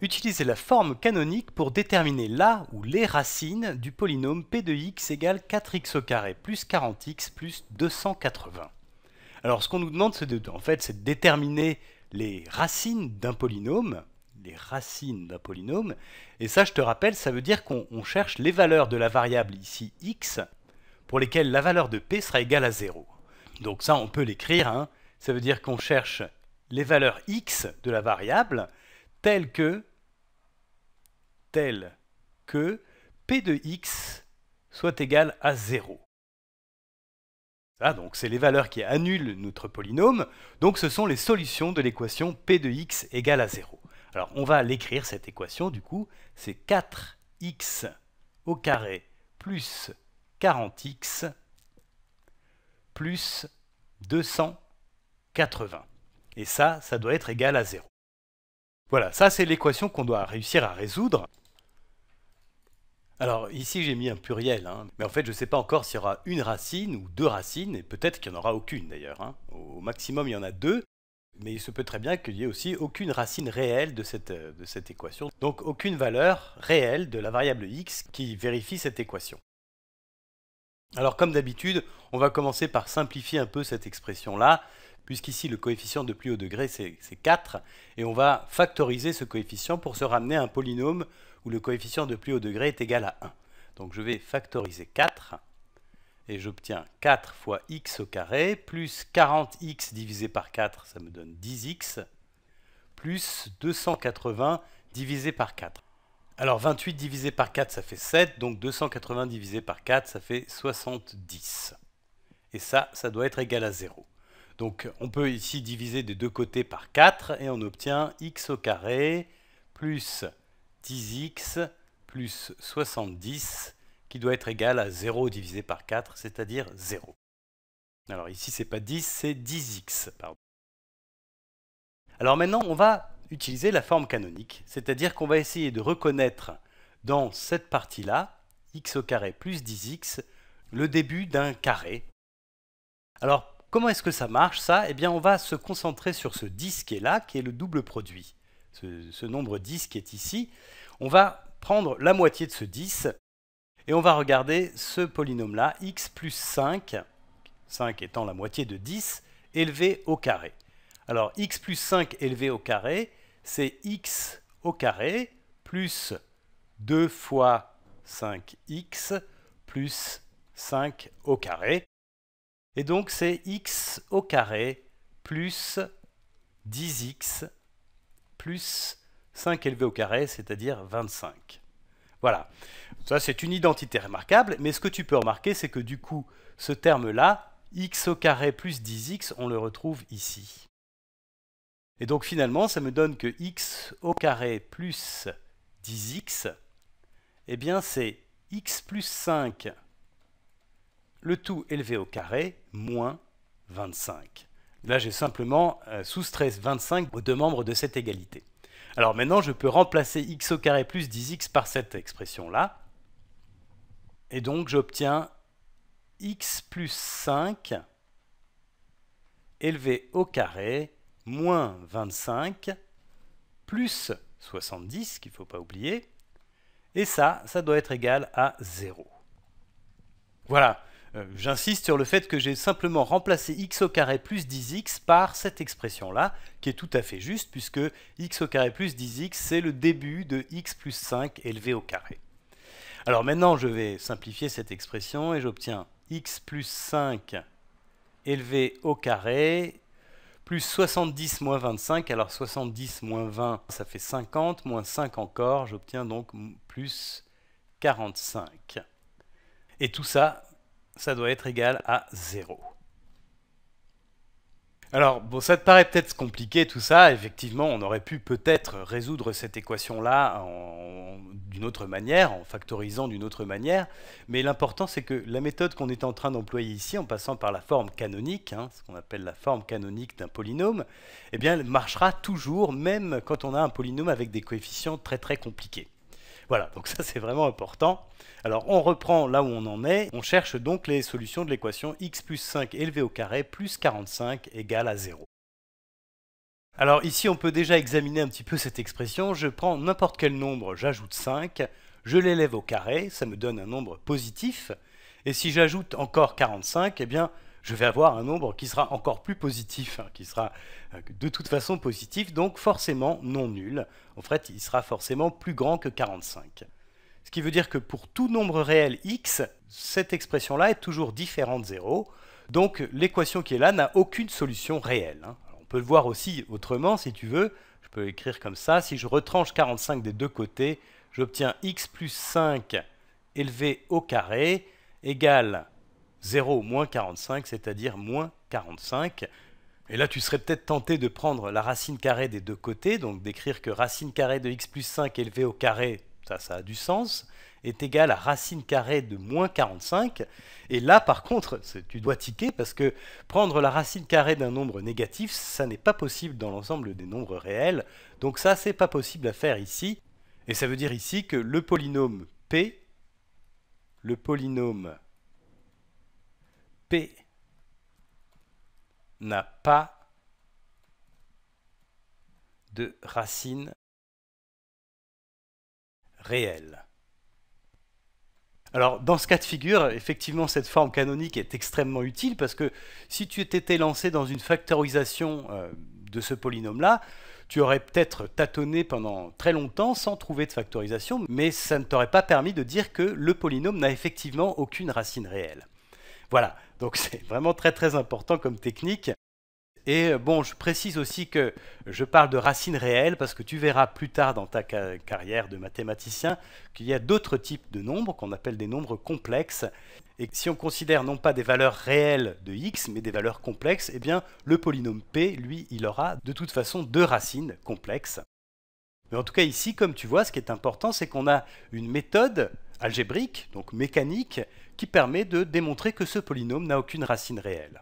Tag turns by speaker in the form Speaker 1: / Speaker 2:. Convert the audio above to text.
Speaker 1: Utilisez la forme canonique pour déterminer la ou les racines du polynôme p de x égale 4x au carré plus 40x plus 280. Alors ce qu'on nous demande, c'est de déterminer les racines d'un polynôme, et ça je te rappelle, ça veut dire qu'on cherche les valeurs de la variable ici x, pour lesquelles la valeur de p sera égale à 0. Donc ça on peut l'écrire, hein. Ça veut dire qu'on cherche les valeurs x de la variable telles que p de x soit égal à 0. Ça, donc c'est les valeurs qui annulent notre polynôme, donc ce sont les solutions de l'équation p de x égale à 0. Alors on va l'écrire cette équation, du coup, c'est 4x au carré plus 40x plus 280. Et ça doit être égal à 0. Voilà, ça c'est l'équation qu'on doit réussir à résoudre. Alors ici j'ai mis un pluriel, hein, mais en fait je ne sais pas encore s'il y aura une racine ou deux racines, et peut-être qu'il n'y en aura aucune d'ailleurs. Hein. Au maximum il y en a deux, mais il se peut très bien qu'il n'y ait aussi aucune racine réelle de cette équation. Donc aucune valeur réelle de la variable x qui vérifie cette équation. Alors comme d'habitude, on va commencer par simplifier un peu cette expression-là, puisqu'ici le coefficient de plus haut degré c'est 4, et on va factoriser ce coefficient pour se ramener à un polynôme où le coefficient de plus haut degré est égal à 1. Donc je vais factoriser 4, et j'obtiens 4 fois x au carré, plus 40x divisé par 4, ça me donne 10x, plus 280 divisé par 4. Alors 28 divisé par 4, ça fait 7, donc 280 divisé par 4, ça fait 70. Et ça doit être égal à 0. Donc on peut ici diviser des deux côtés par 4, et on obtient x au carré plus 10x plus 70, qui doit être égal à 0 divisé par 4, c'est-à-dire 0. Alors ici, c'est pas 10, c'est 10x. Pardon. Alors maintenant, on va utiliser la forme canonique, c'est-à-dire qu'on va essayer de reconnaître dans cette partie-là, x au carré plus 10x, le début d'un carré. Alors, comment est-ce que ça marche, ça? Eh bien, on va se concentrer sur ce 10 qui est là, qui est le double produit. Ce nombre 10 qui est ici. On va prendre la moitié de ce 10, et on va regarder ce polynôme-là, x plus 5, 5 étant la moitié de 10, élevé au carré. Alors, x plus 5 élevé au carré, c'est x au carré plus 2 fois 5x plus 5 au carré. Et donc, c'est x au carré plus 10x plus 5 élevé au carré, c'est-à-dire 25. Voilà, ça c'est une identité remarquable, mais ce que tu peux remarquer, c'est que du coup, ce terme-là, x au carré plus 10x, on le retrouve ici. Et donc finalement, ça me donne que x au carré plus 10x, eh bien c'est x plus 5, le tout élevé au carré, moins 25. Là, j'ai simplement soustrait 25 aux deux membres de cette égalité. Alors maintenant, je peux remplacer x au carré plus 10x par cette expression-là. Et donc, j'obtiens x plus 5 élevé au carré moins 25 plus 70, qu'il ne faut pas oublier. Et ça doit être égal à 0. Voilà. J'insiste sur le fait que j'ai simplement remplacé x au carré plus 10x par cette expression-là, qui est tout à fait juste, puisque x au carré plus 10x, c'est le début de x plus 5 élevé au carré. Alors maintenant, je vais simplifier cette expression, et j'obtiens x plus 5 élevé au carré, plus 70 moins 25, alors 70 moins 20, ça fait 50, moins 5 encore, j'obtiens donc plus 45. Et tout ça doit être égal à 0. Alors, bon, ça te paraît peut-être compliqué tout ça, effectivement, on aurait pu peut-être résoudre cette équation-là d'une autre manière, en factorisant d'une autre manière, mais l'important c'est que la méthode qu'on est en train d'employer ici, en passant par la forme canonique, hein, ce qu'on appelle la forme canonique d'un polynôme, eh bien, elle marchera toujours, même quand on a un polynôme avec des coefficients très très compliqués. Voilà, donc ça c'est vraiment important. Alors on reprend là où on en est, on cherche donc les solutions de l'équation x plus 5 élevé au carré plus 45 égale à 0. Alors ici, on peut déjà examiner un petit peu cette expression. Je prends n'importe quel nombre, j'ajoute 5, je l'élève au carré, ça me donne un nombre positif. Et si j'ajoute encore 45, eh bien, je vais avoir un nombre qui sera encore plus positif, hein, qui sera de toute façon positif, donc forcément non nul. En fait, il sera forcément plus grand que 45. Ce qui veut dire que pour tout nombre réel x, cette expression-là est toujours différente de 0. Donc l'équation qui est là n'a aucune solution réelle, hein. On peut le voir aussi autrement si tu veux. Je peux écrire comme ça. Si je retranche 45 des deux côtés, j'obtiens x plus 5 élevé au carré égale 0 moins 45, c'est-à-dire moins 45. Et là, tu serais peut-être tenté de prendre la racine carrée des deux côtés, donc d'écrire que racine carrée de x plus 5 élevé au carré, ça a du sens, est égal à racine carrée de moins 45. Et là, par contre, tu dois tiquer parce que prendre la racine carrée d'un nombre négatif, ça n'est pas possible dans l'ensemble des nombres réels. Donc ça, c'est pas possible à faire ici. Et ça veut dire ici que le polynôme P n'a pas de racine réelle. Alors, dans ce cas de figure, effectivement, cette forme canonique est extrêmement utile parce que si tu t'étais lancé dans une factorisation de ce polynôme-là, tu aurais peut-être tâtonné pendant très longtemps sans trouver de factorisation, mais ça ne t'aurait pas permis de dire que le polynôme n'a effectivement aucune racine réelle. Voilà, donc c'est vraiment très très important comme technique. Et bon, je précise aussi que je parle de racines réelles parce que tu verras plus tard dans ta carrière de mathématicien qu'il y a d'autres types de nombres qu'on appelle des nombres complexes. Et si on considère non pas des valeurs réelles de x, mais des valeurs complexes, eh bien le polynôme P, lui, il aura de toute façon deux racines complexes. Mais en tout cas ici, comme tu vois, ce qui est important, c'est qu'on a une méthode algébrique, donc mécanique, qui permet de démontrer que ce polynôme n'a aucune racine réelle.